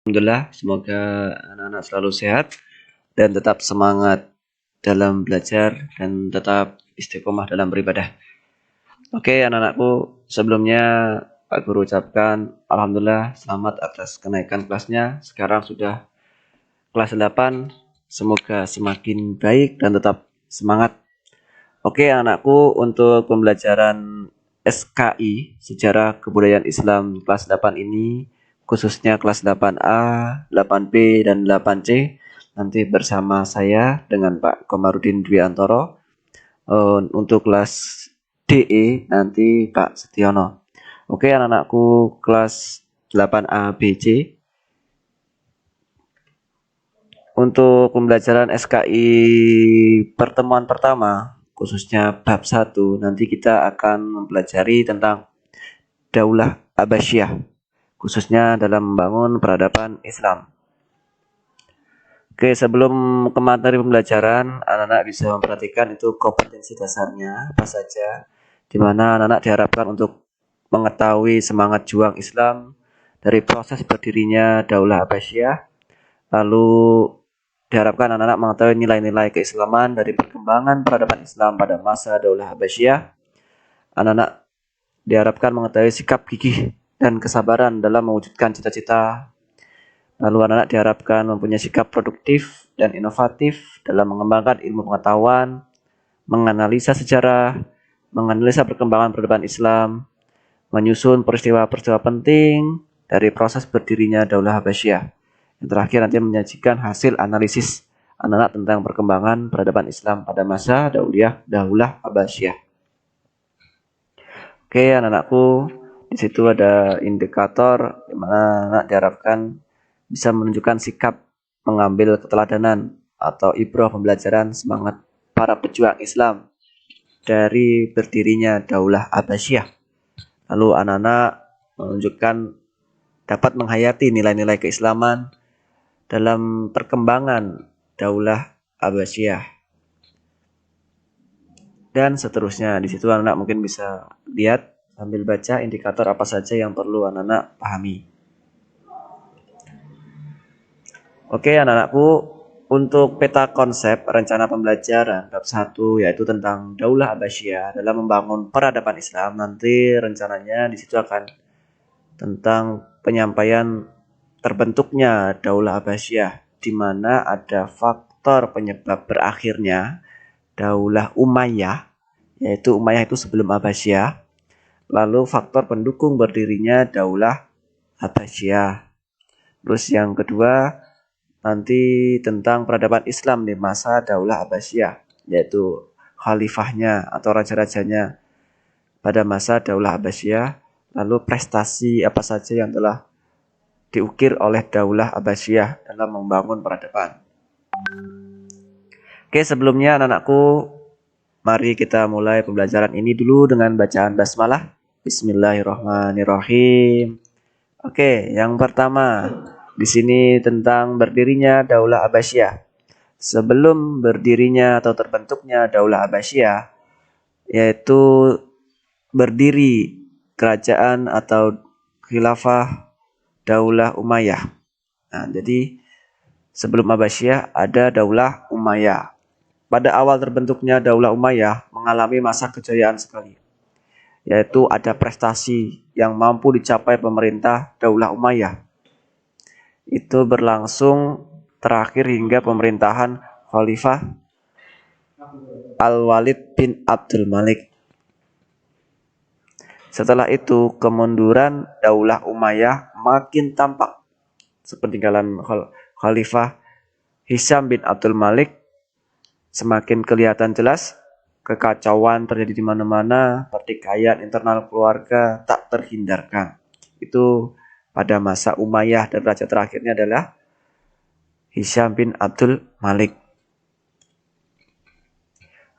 Alhamdulillah, semoga anak-anak selalu sehat dan tetap semangat dalam belajar dan tetap istiqomah dalam beribadah. Oke, anak-anakku, sebelumnya Pak Guru ucapkan Alhamdulillah selamat atas kenaikan kelasnya. Sekarang sudah kelas 8. Semoga semakin baik dan tetap semangat. Oke, anakku, untuk pembelajaran SKI, Sejarah Kebudayaan Islam kelas 8 ini, khususnya kelas 8A, 8B, dan 8C, nanti bersama saya dengan Pak Komarudin Dwiantoro. Untuk kelas DE, nanti Pak Setiono. Oke, anak-anakku kelas 8A, BC. Untuk pembelajaran SKI pertemuan pertama, khususnya bab 1, nanti kita akan mempelajari tentang Daulah Abbasiyah, khususnya dalam membangun peradaban Islam. Oke, sebelum ke materi pembelajaran, anak-anak bisa memperhatikan itu kompetensi dasarnya apa saja, di mana anak-anak diharapkan untuk mengetahui semangat juang Islam dari proses berdirinya Daulah Abbasiyah, lalu diharapkan anak-anak mengetahui nilai-nilai keislaman dari perkembangan peradaban Islam pada masa Daulah Abbasiyah. Anak-anak diharapkan mengetahui sikap gigih dan kesabaran dalam mewujudkan cita-cita. Lalu anak-anak diharapkan mempunyai sikap produktif dan inovatif dalam mengembangkan ilmu pengetahuan, menganalisa sejarah, menganalisa perkembangan peradaban Islam, menyusun peristiwa-peristiwa penting dari proses berdirinya Daulah Abbasiyah. Yang terakhir nanti menyajikan hasil analisis anak-anak tentang perkembangan peradaban Islam pada masa Daulah Abbasiyah. Oke, anak-anakku, di situ ada indikator di mana anak diharapkan bisa menunjukkan sikap mengambil keteladanan atau ibrah pembelajaran semangat para pejuang Islam dari berdirinya Daulah Abbasiyah. Lalu anak-anak menunjukkan dapat menghayati nilai-nilai keislaman dalam perkembangan Daulah Abbasiyah dan seterusnya. Di situ anak-anak mungkin bisa lihat sambil baca indikator apa saja yang perlu anak-anak pahami. Oke, anak-anakku, untuk peta konsep rencana pembelajaran bab 1 yaitu tentang Daulah Abbasiyah dalam membangun peradaban Islam, nanti rencananya di situ akan tentang penyampaian terbentuknya Daulah Abbasiyah, di mana ada faktor penyebab berakhirnya Daulah Umayyah, yaitu Umayyah itu sebelum Abbasiyah, lalu faktor pendukung berdirinya Daulah Abbasiyah. Terus yang kedua nanti tentang peradaban Islam di masa Daulah Abbasiyah, yaitu khalifahnya atau raja-rajanya pada masa Daulah Abbasiyah, lalu prestasi apa saja yang telah diukir oleh Daulah Abbasiyah dalam membangun peradaban. Oke, sebelumnya anak-anakku, mari kita mulai pembelajaran ini dulu dengan bacaan basmalah. Bismillahirrahmanirrahim. Oke, yang pertama di sini tentang berdirinya Daulah Abbasiyah. Sebelum berdirinya atau terbentuknya Daulah Abbasiyah, yaitu berdiri kerajaan atau khilafah Daulah Umayyah. Nah, jadi sebelum Abbasiyah ada Daulah Umayyah. Pada awal terbentuknya Daulah Umayyah mengalami masa kejayaan sekali, yaitu ada prestasi yang mampu dicapai pemerintah Daulah Umayyah. Itu berlangsung terakhir hingga pemerintahan Khalifah Al-Walid bin Abdul Malik. Setelah itu, kemunduran Daulah Umayyah makin tampak. Sepeninggalan Khalifah Hisham bin Abdul Malik semakin kelihatan jelas, kekacauan terjadi di mana-mana, pertikaian internal keluarga tak terhindarkan. Itu pada masa Umayyah, dan raja terakhirnya adalah Hisham bin Abdul Malik.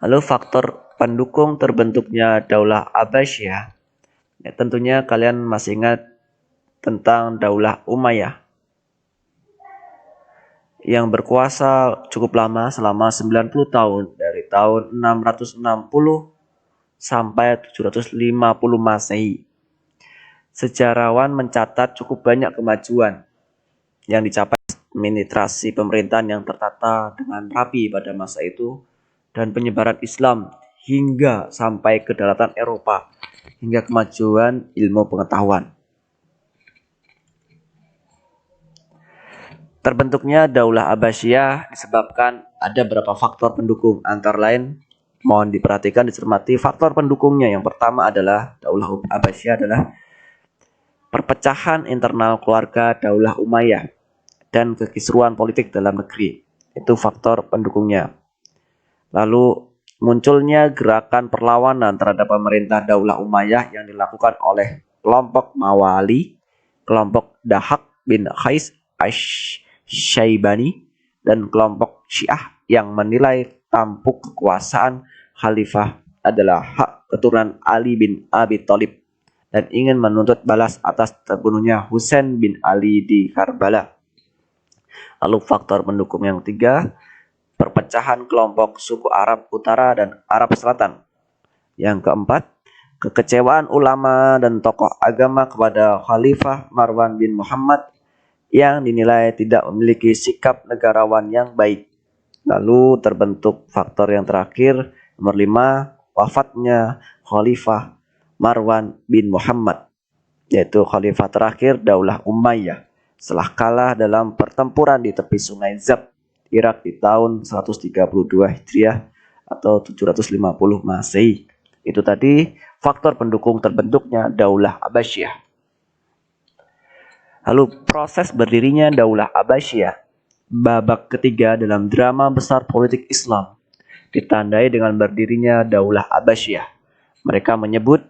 Lalu faktor pendukung terbentuknya Daulah Abbasiyah, ya, tentunya kalian masih ingat tentang Daulah Umayyah yang berkuasa cukup lama selama 90 tahun, dari tahun 660 sampai 750 Masehi. Sejarawan mencatat cukup banyak kemajuan yang dicapai administrasi pemerintahan yang tertata dengan rapi pada masa itu dan penyebaran Islam hingga sampai ke daratan Eropa hingga kemajuan ilmu pengetahuan. Terbentuknya Daulah Abbasiyah disebabkan ada beberapa faktor pendukung, antara lain mohon diperhatikan dicermati faktor pendukungnya. Yang pertama adalah Daulah Abbasiyah adalah perpecahan internal keluarga Daulah Umayyah dan kekisruan politik dalam negeri. Itu faktor pendukungnya. Lalu munculnya gerakan perlawanan terhadap pemerintah Daulah Umayyah yang dilakukan oleh kelompok Mawali, kelompok Dahak bin Khais Syaibani, dan kelompok Syiah yang menilai tampuk kekuasaan khalifah adalah hak keturunan Ali bin Abi Thalib dan ingin menuntut balas atas terbunuhnya Husain bin Ali di Karbala. Lalu faktor pendukung yang ketiga, perpecahan kelompok suku Arab Utara dan Arab Selatan. Yang keempat, kekecewaan ulama dan tokoh agama kepada Khalifah Marwan bin Muhammad yang dinilai tidak memiliki sikap negarawan yang baik. Lalu terbentuk faktor yang terakhir, nomor 5, wafatnya Khalifah Marwan bin Muhammad, yaitu khalifah terakhir Daulah Umayyah setelah kalah dalam pertempuran di tepi sungai Zab, Irak di tahun 132 Hijriah atau 750 Masehi. Itu tadi faktor pendukung terbentuknya Daulah Abbasiyah. Lalu proses berdirinya Daulah Abbasiyah, babak ketiga dalam drama besar politik Islam, ditandai dengan berdirinya Daulah Abbasiyah. Mereka menyebut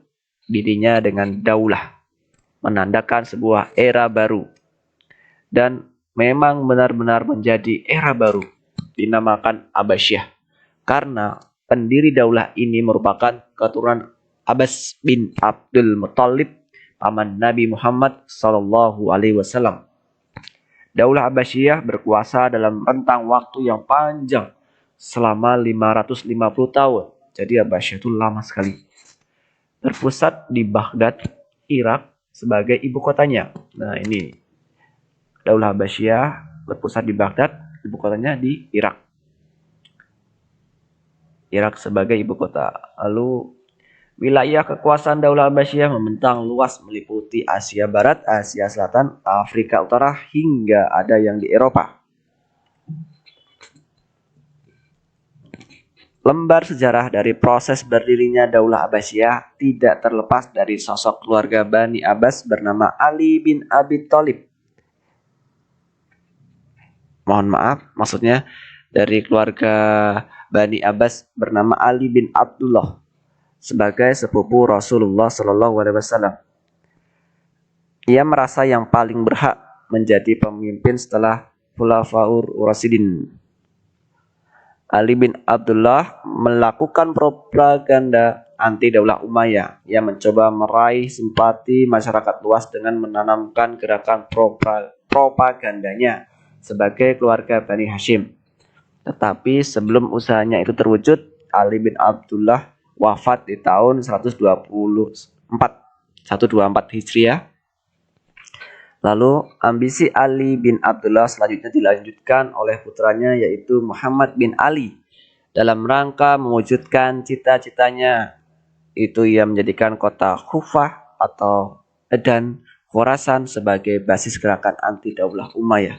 dirinya dengan daulah, menandakan sebuah era baru. Dan memang benar-benar menjadi era baru, dinamakan Abbasiyah, karena pendiri daulah ini merupakan keturunan Abbas bin Abdul Muthalib, paman Nabi Muhammad SAW. Daulah Abbasiyah berkuasa dalam rentang waktu yang panjang selama 550 tahun. Jadi Abbasiyah itu lama sekali. Berpusat di Baghdad, Irak sebagai ibu kotanya. Nah, ini Daulah Abbasiyah berpusat di Baghdad, ibu kotanya di Irak. Irak sebagai ibu kota. Lalu wilayah kekuasaan Daulah Abbasiyah membentang luas meliputi Asia Barat, Asia Selatan, Afrika Utara, hingga ada yang di Eropa. Lembar sejarah dari proses berdirinya Daulah Abbasiyah tidak terlepas dari sosok keluarga Bani Abbas bernama Ali bin Abi Thalib. Mohon maaf, maksudnya dari keluarga Bani Abbas bernama Ali bin Abdullah sebagai sepupu Rasulullah SAW. Ia merasa yang paling berhak menjadi pemimpin setelah Khulafaur Rasyidin. Ali bin Abdullah melakukan propaganda anti Daulah Umayyah. Ia mencoba meraih simpati masyarakat luas dengan menanamkan gerakan propagandanya sebagai keluarga Bani Hashim. Tetapi sebelum usahanya itu terwujud, Ali bin Abdullah wafat di tahun 124 Hijriah. Lalu ambisi Ali bin Abdullah selanjutnya dilanjutkan oleh putranya yaitu Muhammad bin Ali dalam rangka mewujudkan cita-citanya. Itu ia menjadikan kota Kufah atau dan Khurasan sebagai basis gerakan anti Daulah Umayyah.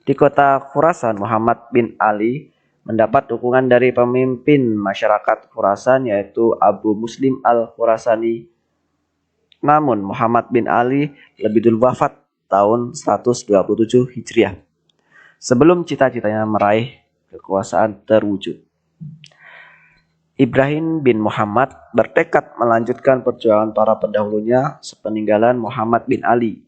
Di kota Khurasan, Muhammad bin Ali mendapat dukungan dari pemimpin masyarakat Khurasan yaitu Abu Muslim al-Khurasani. Namun Muhammad bin Ali lebih dulu wafat tahun 127 Hijriah sebelum cita-citanya meraih kekuasaan terwujud. Ibrahim bin Muhammad bertekad melanjutkan perjuangan para pendahulunya sepeninggalan Muhammad bin Ali.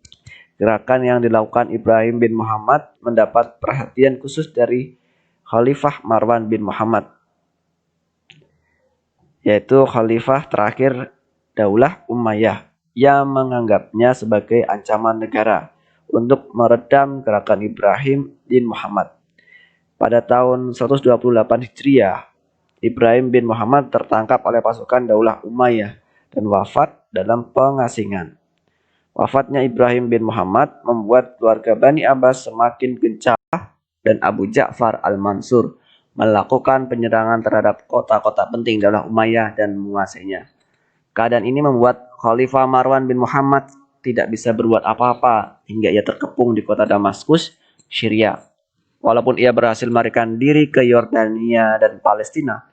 Gerakan yang dilakukan Ibrahim bin Muhammad mendapat perhatian khusus dari Khalifah Marwan bin Muhammad, yaitu khalifah terakhir Daulah Umayyah, yang menganggapnya sebagai ancaman negara untuk meredam gerakan Ibrahim bin Muhammad. Pada tahun 128 Hijriah, Ibrahim bin Muhammad tertangkap oleh pasukan Daulah Umayyah dan wafat dalam pengasingan. Wafatnya Ibrahim bin Muhammad membuat keluarga Bani Abbas semakin gencar dan Abu Ja'far al-Mansur melakukan penyerangan terhadap kota-kota penting Daulah Umayyah dan menguasainya. Keadaan ini membuat Khalifah Marwan bin Muhammad tidak bisa berbuat apa-apa hingga ia terkepung di kota Damaskus, Syria. Walaupun ia berhasil melarikan diri ke Yordania dan Palestina,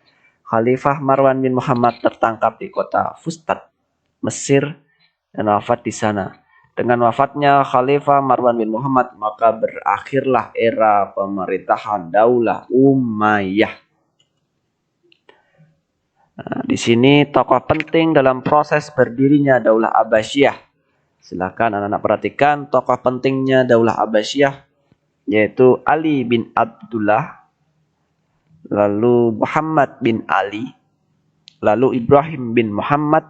Khalifah Marwan bin Muhammad tertangkap di kota Fustat, Mesir, dan wafat di sana. Dengan wafatnya Khalifah Marwan bin Muhammad, maka berakhirlah era pemerintahan Daulah Umayyah. Nah, di sini tokoh penting dalam proses berdirinya Daulah Abbasiyah. Silakan anak-anak perhatikan tokoh pentingnya Daulah Abbasiyah, yaitu Ali bin Abdullah, lalu Muhammad bin Ali, lalu Ibrahim bin Muhammad,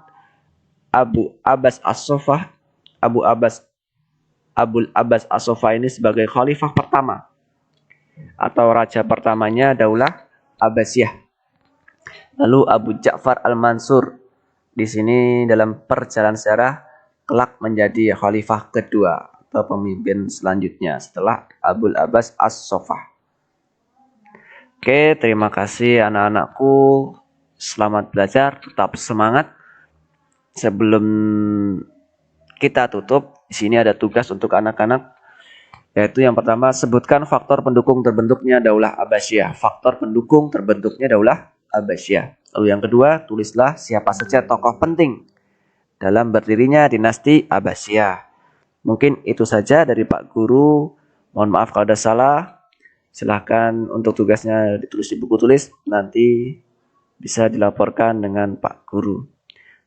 Abul Abbas As-Sofa ini sebagai khalifah pertama atau raja pertamanya Daulah Abbasiyah. Lalu Abu Ja'far al-Mansur di sini dalam perjalanan sejarah kelak menjadi khalifah kedua atau pemimpin selanjutnya setelah Abul Abbas As-Sofa. Oke, terima kasih anak-anakku. Selamat belajar, tetap semangat. Sebelum kita tutup, di sini ada tugas untuk anak-anak, yaitu yang pertama, sebutkan faktor pendukung terbentuknya Daulah Abbasiyah. Faktor pendukung terbentuknya Daulah Abbasiyah. Lalu yang kedua, tulislah siapa saja tokoh penting dalam berdirinya dinasti Abbasiyah. Mungkin itu saja dari Pak Guru. Mohon maaf kalau ada salah. Silahkan untuk tugasnya ditulis di buku tulis. Nanti bisa dilaporkan dengan Pak Guru.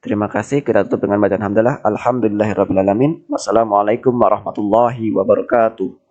Terima kasih. Kita tutup dengan bacaan hamdalah. Alhamdulillahirrabbilalamin. Wassalamualaikum warahmatullahi wabarakatuh.